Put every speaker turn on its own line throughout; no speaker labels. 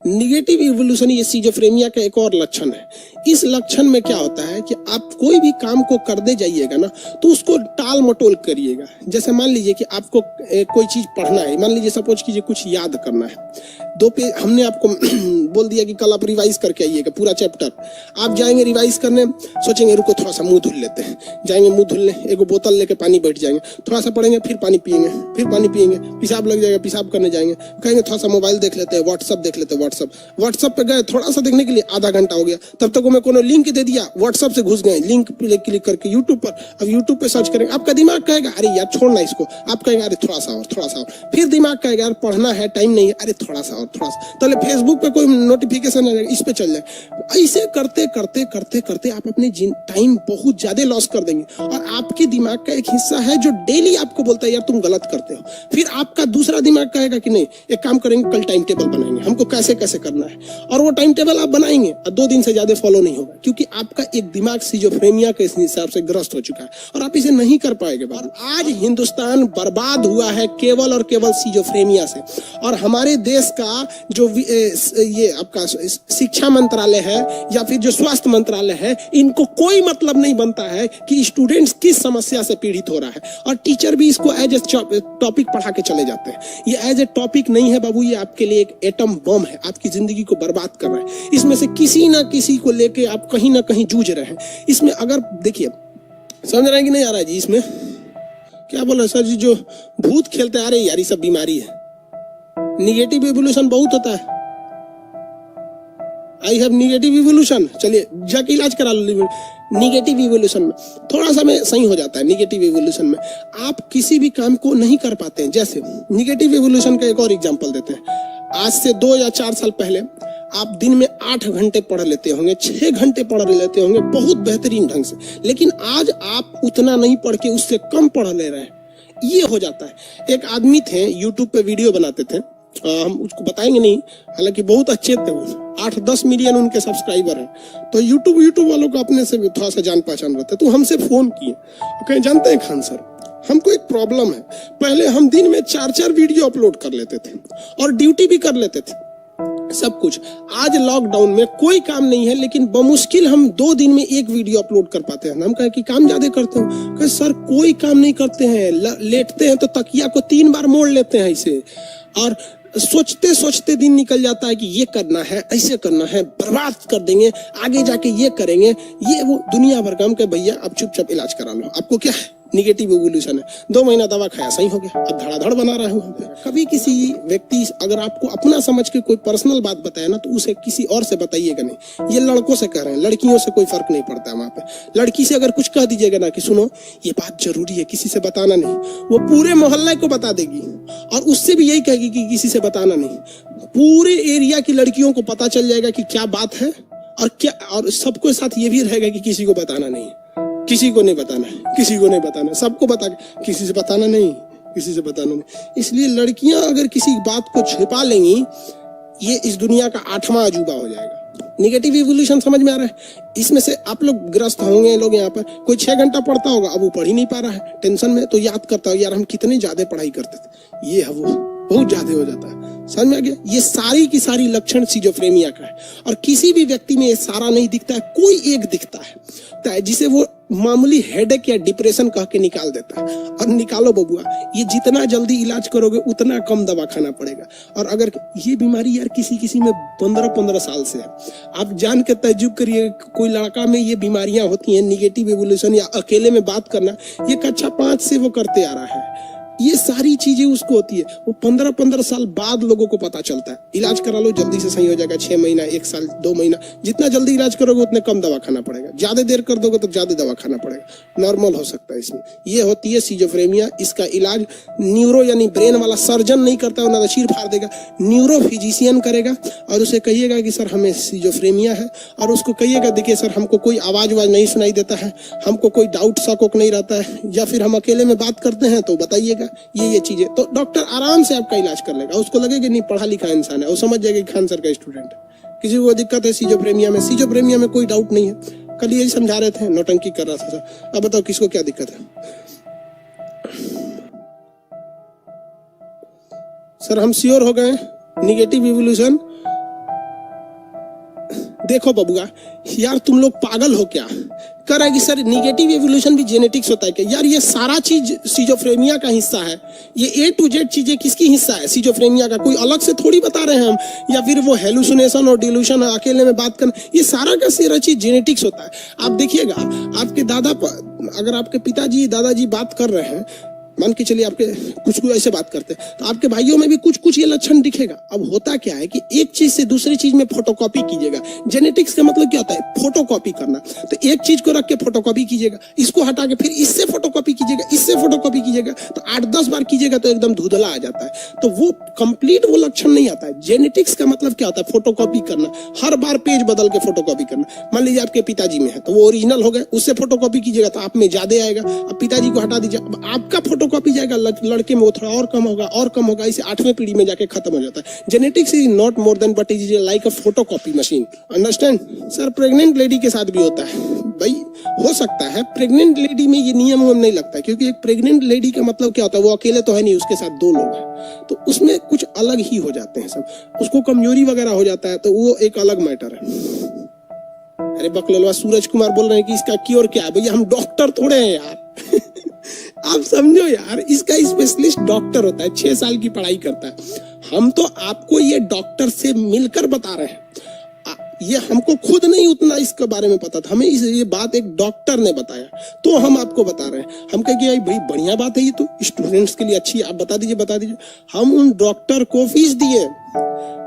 Negative evolution ये schizophrenia का एक और लक्षण है। इस लक्षण में क्या होता है कि आप कोई भी काम को करते जाइएगा ना तो उसको टाल मटोल करिएगा। जैसे मान लीजिए कि आपको कोई चीज पढ़ना है, मान लीजिए सपोज कीजिए कुछ याद करना है, 2 पेज हमने आपको बोल दिया कि कल आप रिवाइज करके आइएगा पूरा चैप्टर। आप जाएंगे रिवाइज करने, सोचेंगे रुको थोड़ा सा मुंह धुल लेते हैं, जाएंगे मुंह धुलने, एक बोतल लेके पानी बैठ जाएंगे, थोड़ा सा पढ़ेंगे, फिर पानी पिएंगे, फिर पानी पिएंगे, पेशाब लग जाएगा, पेशाब करने जाएंगे, कहेंगे थोड़ा सा मोबाइल देख लेते हैं, व्हाट्सअप देख लेते हैं। व्हाट्सअप पे गए, थोड़ा सा देखने के लिए आधा घंटा हो गया, तब तक मैं कोनो लिंक दे दिया, व्हाट्सअप से घुस गए, लिंक पे क्लिक करके यूट्यूब पर। अब यूट्यूब पे सर्च करेंगे, आपका दिमाग कहेगा अरे यार छोड़ना इसको, आप कहेंगे अरे थोड़ा सा और, फिर दिमाग कहेगा यार पढ़ना है, टाइम नहीं है, अरे थोड़ा सा और, तो फेसबुक पे कोई नोटिफिकेशन आ जाएगा, इस पे चल जाए। ऐसे करते करते करते करते आप अपने टाइम बहुत ज्यादा लॉस कर देंगे। और आपके दिमाग का एक हिस्सा है जो डेली आपको बोलता है यार तुम गलत करते हो। फिर आपका दूसरा दिमाग कहेगा कि नहीं एक काम करेंगे, कल टाइम टेबल बनाएंगे, हमको कैसे कैसे करना है। और वो टाइम टेबल आप बनाएंगे और 2 दिन से ज्यादा फॉलो नहीं होगा, क्योंकि आपका एक दिमाग सिजोफ्रेनिया के हिसाब से ग्रस्त हो चुका है और आप इसे नहीं कर पाएंगे। और आज हिंदुस्तान बर्बाद हुआ है केवल और केवल सिजोफ्रेनिया से। और हमारे देश का जो ये आपका शिक्षा मंत्रालय है या फिर जो स्वास्थ्य मंत्रालय है, इनको कोई मतलब नहीं बनता है कि स्टूडेंट्स किस समस्या से पीड़ित हो रहा है। और टीचर भी इसको एज ए टॉपिक पढ़ा के चले जाते हैं। ये एज ए टॉपिक नहीं है बाबू, ये आपके लिए एक एटम बम है, आपकी जिंदगी को बर्बाद कर रहा है। इसमें से किसी ना किसी को लेके आप कहीं ना कहीं जूझ रहे हैं। इसमें अगर देखिए समझ रहे हैं कि नहीं आ रहा है जी, इसमें क्या बोल रहे सर जी, जो भूत खेलते आ रहे यार ये सब बीमारी है। निगेटिव इवोल्यूशन बहुत होता है। आई हैव निगेटिव इवोल्यूशन, चलिए जाके इलाज करा लो। निगेटिव इवोल्यूशन में थोड़ा सा में सही हो जाता है। निगेटिव इवोल्यूशन में आप किसी भी काम को नहीं कर पाते हैं। जैसे निगेटिव इवोल्यूशन का एक और एग्जांपल देते हैं। आज से 2 या 4 साल पहले आप दिन में 8 घंटे पढ़ लेते होंगे, 6 घंटे पढ़ लेते होंगे बहुत बेहतरीन ढंग से, लेकिन आज आप उतना नहीं पढ़ के उससे कम पढ़ ले रहे हैं। ये हो जाता है। एक आदमी थे यूट्यूब पे वीडियो बनाते थे, हम उसको बताएंगे नहीं, हालांकि बहुत अच्छे थे वो, 8-10 मिलियन उनके सब्सक्राइबर हैं। तो यूट्यूब वालों को अपने से थोड़ा सा जान पहचान रहता है, तो हमसे फोन किए, कहें जानते हैं खान सर हमको एक प्रॉब्लम है। पहले हम दिन में 4-4 वीडियो अपलोड कर लेते थे और ड्यूटी भी कर लेते थे, सब कुछ। आज लॉकडाउन में कोई काम नहीं है, लेकिन बमुश्किल हम 2 दिन में 1 वीडियो अपलोड कर पाते हैं। हम कहें कि काम ज्यादा करते हो, कहे सर कोई काम नहीं करते हैं, लेटते हैं तो तकिया को 3 बार मोड़ लेते हैं ऐसे, और सोचते सोचते दिन निकल जाता है कि ये करना है, ऐसे करना है, बर्बाद कर देंगे, आगे जाके ये करेंगे, ये वो दुनिया भर काम के। भैया आप चुपचाप इलाज करा लो, आपको क्या है निगेटिव इवोल्यूशन है। 2 महीना दवा खाया सही हो गया, अब धड़ाधड़ बना रहा हूँ। कभी किसी व्यक्ति अगर आपको अपना समझ के कोई पर्सनल बात बताए ना, तो उसे किसी और से बताइएगा नहीं। ये लड़कों से कह रहे हैं, लड़कियों से कोई फर्क नहीं पड़ता है वहां पे। लड़की से अगर कुछ कह दीजिएगा ना कि सुनो ये बात जरूरी है, किसी से बताना नहीं, वो पूरे मोहल्ले को बता देगी। और उससे भी यही कहेगी कि किसी से बताना नहीं। पूरे एरिया की लड़कियों को पता चल जाएगा कि क्या बात है और क्या, और सबको साथ ये भी रहेगा कि किसी को बताना नहीं, किसी को नहीं बताना है, किसी को नहीं बताना, सबको बता, किसी से बताना नहीं, किसी से बताना नहीं। इसलिए लड़कियां अगर किसी बात को छिपा लेंगी, ये इस दुनिया का 8वां अजूबा हो जाएगा। निगेटिव इवोल्यूशन समझ में आ रहा है? इसमें से आप लोग ग्रस्त होंगे। लोग यहाँ पर कोई 6 घंटा पढ़ता होगा, अब वो पढ़ ही नहीं पा रहा है टेंशन में, तो याद करता हो यार हम कितने ज्यादा पढ़ाई करते थे, ये है वो बहुत ज्यादा हो जाता है। समझ में आ गया? ये सारी की सारी लक्षण सिजोफ्रेनिया का है। और किसी भी व्यक्ति में ये सारा नहीं दिखता है, कोई एक दिखता है जिसे वो मामूली हेडेक या डिप्रेशन कह के निकाल देता है। और निकालो बबुआ, ये जितना जल्दी इलाज करोगे उतना कम दवा खाना पड़ेगा। और अगर ये बीमारी यार किसी में 15-15 साल से है, आप जान के तजुब करिए कोई लड़का में ये बीमारियां होती हैं, निगेटिव इवोल्यूशन या अकेले में बात करना, ये कक्षा 5 से वो करते आ रहा है। ये सारी चीजें उसको होती है, वो 15-15 साल बाद लोगों को पता चलता है। इलाज करा लो जल्दी से सही हो जाएगा, 6 महीना, 1 साल, 2 महीना, जितना जल्दी इलाज करोगे उतने कम दवा खाना पड़ेगा। ज्यादा देर कर दोगे तो ज्यादा दवा खाना पड़ेगा, नॉर्मल हो सकता है। इसमें ये होती है सिजोफ्रेनिया। इसका इलाज न्यूरो यानी ब्रेन वाला सर्जन नहीं करता है, ना चीर फाड़ देगा, न्यूरो फिजिशियन करेगा। और उसे कहिएगा कि सर हमें सिजोफ्रेनिया है, और उसको कहिएगा देखिए सर हमको कोई आवाज नहीं सुनाई देता है, हमको कोई डाउट शक नहीं रहता है, या फिर हम अकेले में बात करते हैं तो बताइएगा ये चीजें, तो डॉक्टर आराम से आपका इलाज कर लेगा। उसको लगेगा नहीं पढ़ा लिखा इंसान है, वो समझ जाएगा कि खान सर का स्टूडेंट है। किसी को दिक्कत है सिजोफ्रेनिया में, सिजोफ्रेनिया में कोई डाउट नहीं है। कल यही समझा रहे थे, नौटंकी कर रहा था सर। अब बताओ किसको क्या दिक्कत है? सर हम श्योर हो गए निगेटिव इवोल्यूशन देखो बबुआ, यार तुम लोग पागल हो क्या? कह रहा है कि सर निगेटिव एवोल्यूशन भी जेनेटिक्स होता है क्या? यार ये सारा चीज सिजोफ्रेनिया का हिस्सा है। ये A to Z चीजें किसकी हिस्सा है? सिजोफ्रेनिया का। कोई अलग से थोड़ी बता रहे हैं हम, या फिर वो हेलुसिनेशन और डिल्यूशन अकेले में बात करना, ये सारा का सारा चीज जेनेटिक्स होता है। आप देखिएगा, आपके अगर आपके पिताजी दादाजी बात कर रहे हैं, मान के चलिए आपके कुछ ऐसे बात करते हैं, तो आपके भाइयों में भी कुछ कुछ ये लक्षण दिखेगा। अब होता क्या है कि एक चीज से दूसरी चीज में फोटोकॉपी कीजिएगा। जेनेटिक्स का मतलब क्या होता है? फोटोकॉपी करना। तो एक चीज को रख के फोटोकॉपी कीजिएगा, इसको हटा के फिर इससे फोटोकॉपी कीजिएगा, इससे फोटोकॉपी कीजिएगा, तो 8-10 बार कीजिएगा तो एकदम धुंधला आ जाता है। तो वो कंप्लीट वो लक्षण नहीं आता है। जेनेटिक्स का मतलब क्या होता है? फोटोकॉपी करना, हर बार पेज बदल के फोटोकॉपी करना। मान लीजिए आपके पिताजी में है तो वो ओरिजिनल हो गए, उससे फोटोकॉपी कीजिएगा तो आप में ज्यादा आएगा। अब पिताजी को हटा दीजिए, अब आपका फोटोकॉपी जाएगा, लड़के में वो थोड़ा और कम होगा और कम होगा, इसे 8वें पीढ़ी में जाके खत्म हो जाता है। Genetics is not more than but is like a photocopy machine. Understand? Sir pregnant lady के साथ भी होता है भाई, हो सकता है। प्रेग्नेंट लेडी में ये नियम नहीं लगता है, क्योंकि एक प्रेग्नेंट लेडी का मतलब क्या होता है? वो अकेले तो है नहीं, उसके साथ 2 लोग हैं, तो उसमें कुछ अलग ही हो जाते हैं सब। उसको कमजोरी वगैरह हो जाता है, तो वो एक अलग मैटर है। अरे बकलवा सूरज कुमार बोल रहे हैं कि इसका क्योर क्या है? भैया हम डॉक्टर थोड़े हैं यार। आप समझो यार, इसका स्पेशलिस्ट डॉक्टर होता है, 6 साल की पढ़ाई करता है। हम तो आपको ये डॉक्टर से मिलकर बता रहे हैं, ये हमको खुद नहीं उतना इसके बारे में पता था, हमें ये बात एक डॉक्टर ने बताया तो हम आपको बता रहे हैं। हम कहें कि भाई बढ़िया बात है, ये तो स्टूडेंट्स के लिए अच्छी है, आप बता दीजिए। हम उन डॉक्टर को फीस दिए,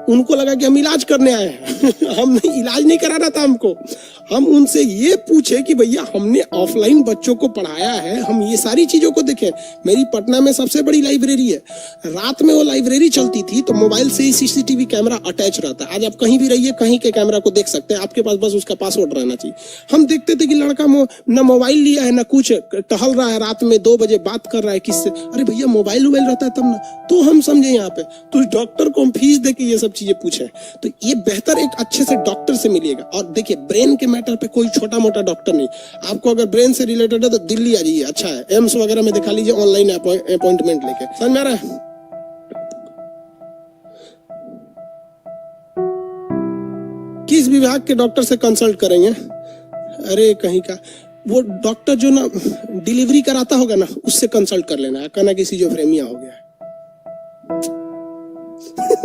उनको लगा कि हम इलाज करने आए हैं। हम नहीं, इलाज नहीं कराना था हमको। हम उनसे ये पूछे कि भैया हमने ऑफलाइन बच्चों को पढ़ाया है, हम ये सारी चीजों को देखें। मेरी पटना में सबसे बड़ी लाइब्रेरी है, रात में वो लाइब्रेरी चलती थी तो मोबाइल से ही CCTV कैमरा अटैच रहता है। आज आप कहीं भी रहिए, कहीं के कैमरा को देख सकते हैं, आपके पास बस उसका पासवर्ड रहना चाहिए। हम देखते थे कि लड़का न मोबाइल लिया है, न कुछ, टहल रहा है रात में 2 बजे, बात कर रहा है किससे? अरे भैया मोबाइल रहता है तब ना, तो हम समझे यहाँ पे। तो डॉक्टर को हम फीस दे के ये सब चीजें पूछे, तो ये बेहतर एक अच्छे से डॉक्टर से मिलिएगा। और देखिए ब्रेन के मैटर पे कोई छोटा मोटा डॉक्टर नहीं, आपको अगर ब्रेन से रिलेटेड है तो दिल्ली आ जाइए, अच्छा है, एम्स वगैरह में दिखा लीजिए, ऑनलाइन अपॉइंटमेंट लेके। समझ में आ रहा है? किस विभाग के डॉक्टर से कंसल्ट करेंगे? अरे कहीं का वो डॉक्टर जो ना डिलीवरी कराता होगा ना, उससे कंसल्ट कर लेना, कहना कि सिजोफ्रेनिया हो गया।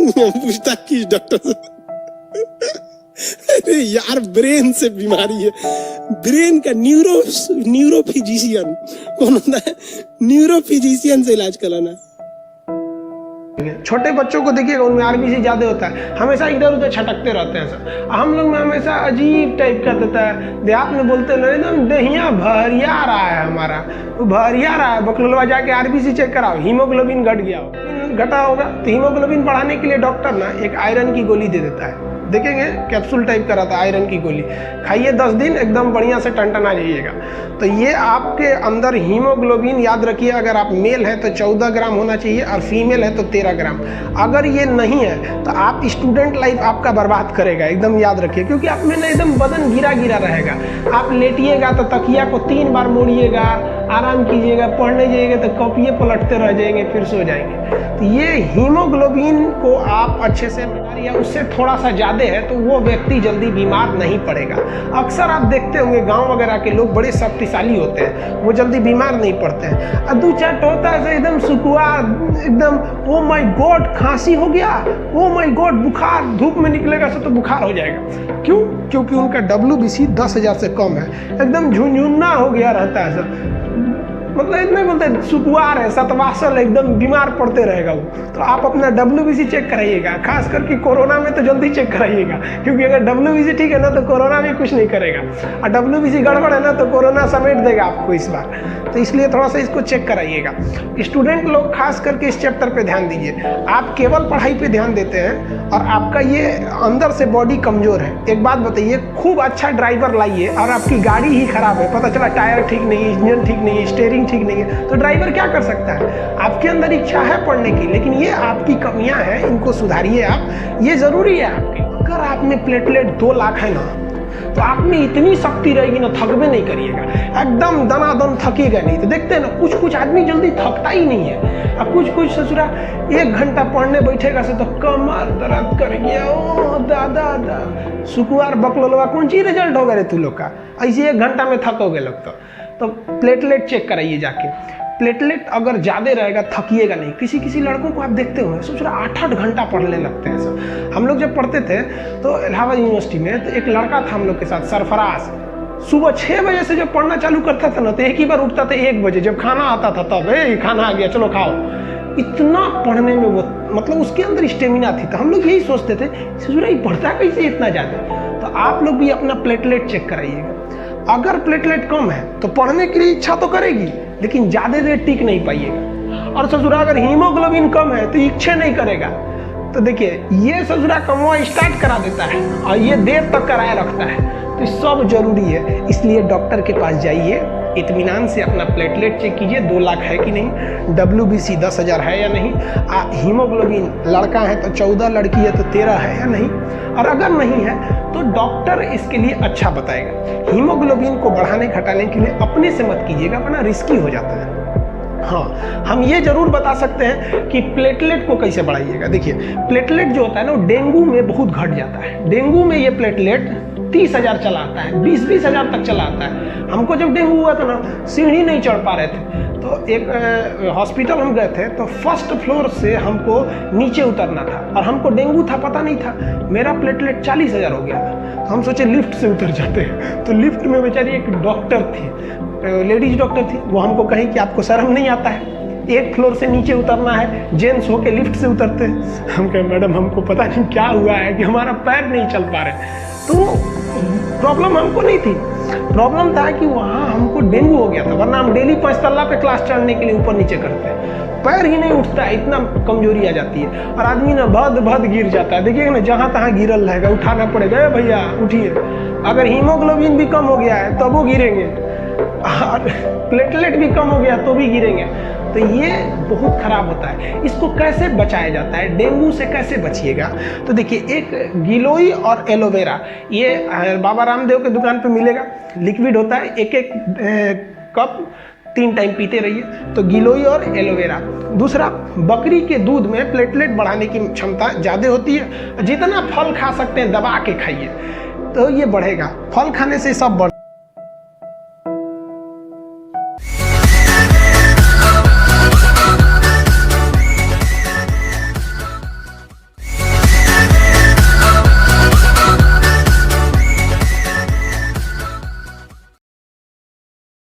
पूछता किस डॉक्टर से? अरे यार ब्रेन से बीमारी है, ब्रेन का न्यूरोफिजिशियन कौन होता है? न्यूरोफिजिशियन से इलाज कराना। छोटे बच्चों को देखिएगा, उनमें RBC ज्यादा होता है, हमेशा इधर उधर छटकते रहते हैं सर। हम लोग में हमेशा अजीब टाइप का देता है, देहात में बोलते हैं एकदम दहिया भरिया रहा है, हमारा वो भरिया रहा है। बकलवा जाके RBC चेक कराओ, हीमोग्लोबिन घट गया हो, घटा होगा तो हीमोग्लोबिन बढ़ाने के लिए डॉक्टर ना एक आयरन की गोली दे देता है, देखेंगे कैप्सूल टाइप का रहता है, आयरन की गोली खाइए 10 दिन, एकदम बढ़िया से टनटना जाइएगा। तो ये आपके अंदर हीमोग्लोबिन, याद रखिए, अगर आप मेल है तो 14 ग्राम होना चाहिए और फीमेल है तो 13 ग्राम। अगर ये नहीं है तो आप स्टूडेंट लाइफ आपका बर्बाद करेगा, एकदम याद रखिए, क्योंकि आप में ना एकदम बदन गिरा गिरा रहेगा। आप लेटिएगा तो तकिया को 3 बार मोड़िएगा, आराम कीजिएगा, पढ़ने जाइएगा तो कॉपिए पलटते रह जाएंगे, फिर सो जाएंगे। तो ये हीमोग्लोबिन को आप अच्छे से, या उससे थोड़ा सा ज़्यादा है तो वो व्यक्ति जल्दी बीमार नहीं पड़ेगा। अक्सर आप देखते होंगे गांव वगैरह के लोग बड़े शक्तिशाली होते हैं, वो जल्दी बीमार नहीं पड़ते हैं। अदू चट होता है एकदम सुकुआ, एकदम ओ माय गॉड खांसी हो गया, ओ माय गॉड बुखार, धूप में निकलेगा तो बुखार हो जाएगा। क्यों? क्योंकि उनका WBC 10,000 से कम है, एकदम झुंझुन्ना हो गया रहता है सर, मतलब इतना बोलते हैं सुकुआर है, सतवासल, एकदम बीमार पड़ते रहेगा वो। तो आप अपना WBC चेक कराइएगा, खास करके कोरोना में तो जल्दी चेक कराइएगा, क्योंकि अगर WBC ठीक है ना तो कोरोना भी कुछ नहीं करेगा, और WBC गड़बड़ है ना तो कोरोना समेट देगा आपको इस बार। तो इसलिए थोड़ा सा इसको चेक कराइएगा। स्टूडेंट लोग खास करके इस चैप्टर पे ध्यान दीजिए। आप केवल पढ़ाई पे ध्यान देते हैं और आपका ये अंदर से बॉडी कमजोर है। एक बात बताइए, खूब अच्छा ड्राइवर लाइए और आपकी गाड़ी ही खराब है, पता चला टायर ठीक नहीं है, इंजन ठीक नहीं है, स्टीयरिंग ठीक नहीं है, तो ड्राइवर क्या कर सकता है? आपके अंदर इच्छा है पढ़ने की, लेकिन ये आपकी कमियां हैं, इनको सुधारिए आप, ये जरूरी है आपकी। अगर आप में प्लेटलेट 2 लाख है ना, तो आप में इतनी शक्ति रहेगी ना, थकबे नहीं करिएगा, एकदम दनादन थकेगा नहीं। तो देखते हैं ना, कुछ कुछ आदमी जल्दी थकता ही नहीं है, और कुछ कुछ ससुरा 1 घंटा पढ़ने बैठेगा से तो कमर दर्द कर गया, ओ दादा सुकुआर बकलोलवा कौन सी रिजल्ट होगा रे तू लोग का, ऐसे 1 घंटा में थकोगे लोग। तो प्लेटलेट चेक कराइए जाके। प्लेटलेट अगर ज़्यादा रहेगा थकिएगा नहीं। किसी किसी लड़कों को आप देखते होंगे सोच रहा 8-8 घंटा पढ़ने लगते हैं सब। हम लोग जब पढ़ते थे तो इलाहाबाद यूनिवर्सिटी में, तो एक लड़का था हम लोग के साथ, सरफराज, सुबह 6 बजे से जब पढ़ना चालू करता था ना, तो एक ही बार उठता था 1 बजे, जब खाना आता था तब, खाना आ गया चलो खाओ। इतना पढ़ने में वो, मतलब उसके अंदर स्टेमिना थी। तो हम लोग यही सोचते थे ससुरा ये पढ़ता कैसे इतना ज़्यादा। तो आप लोग भी अपना प्लेटलेट चेक कराइएगा। अगर प्लेटलेट कम है तो पढ़ने के लिए इच्छा तो करेगी, लेकिन ज़्यादा देर टिक नहीं पाइएगा। और ससुरा अगर हीमोग्लोबिन कम है तो इच्छा नहीं करेगा। तो देखिए, ये ससुरा कमवा स्टार्ट करा देता है और ये देर तक कराए रखता है। तो सब जरूरी है, इसलिए डॉक्टर के पास जाइए, इत्मीनान से अपना प्लेटलेट चेक कीजिए 2 लाख है कि नहीं, WBC 10,000 है या नहीं, हीमोग्लोबिन लड़का है तो 14, लड़की है तो 13 है या नहीं। और अगर नहीं है तो डॉक्टर इसके लिए अच्छा बताएगा। हीमोग्लोबिन को बढ़ाने घटाने के लिए अपने से मत कीजिएगा, वरना रिस्की हो जाता है। हाँ, हम ये जरूर बता सकते हैं कि प्लेटलेट को कैसे बढ़ाइएगा। देखिए, प्लेटलेट जो होता है ना, डेंगू में बहुत घट जाता है। डेंगू में ये प्लेटलेट 30,000 चला आता है, 20-20 हज़ार तक चला आता है। हमको जब डेंगू हुआ था ना, सीढ़ी नहीं चढ़ पा रहे थे, तो एक हॉस्पिटल हम गए थे, तो 1st फ्लोर से हमको नीचे उतरना था और हमको डेंगू था, पता नहीं था। मेरा प्लेटलेट 40,000 हो गया था। तो हम सोचे लिफ्ट से उतर जाते हैं। तो लिफ्ट में बेचारी एक डॉक्टर थी, लेडीज डॉक्टर थी, वो हमको कही कि आपको शर्म नहीं आता है, 1 फ्लोर से नीचे उतरना है, जेंट्स होके लिफ्ट से उतरते हैं। हम कहे मैडम हमको पता नहीं क्या हुआ है कि हमारा पैर नहीं चल पा रहे। तो प्रॉब्लम हमको नहीं थी, प्रॉब्लम था कि वहाँ हमको डेंगू हो गया था, वरना हम डेली 5 तल्ला पे क्लास चढ़ने के लिए ऊपर नीचे करते हैं। पैर ही नहीं उठता है, इतना कमजोरी आ जाती है और आदमी ना भद गिर जाता है। देखिएगा ना, जहाँ तहाँ गिरल रहेगा, उठाना पड़ेगा, भैया उठिए। अगर हीमोग्लोबिन भी कम हो गया है तब वो गिरेंगे, और प्लेटलेट भी कम हो गया तो भी गिरेंगे। तो ये बहुत खराब होता है। इसको कैसे बचाया जाता है, डेंगू से कैसे बचिएगा? तो देखिए, एक गिलोई और एलोवेरा, ये बाबा रामदेव के दुकान पे मिलेगा, लिक्विड होता है, 1-1 कप 3 टाइम पीते रहिए। तो गिलोई और एलोवेरा। दूसरा, बकरी के दूध में प्लेटलेट बढ़ाने की क्षमता ज़्यादा होती है। जितना फल खा सकते हैं दबा के खाइए, तो ये बढ़ेगा। फल खाने से सब बढ़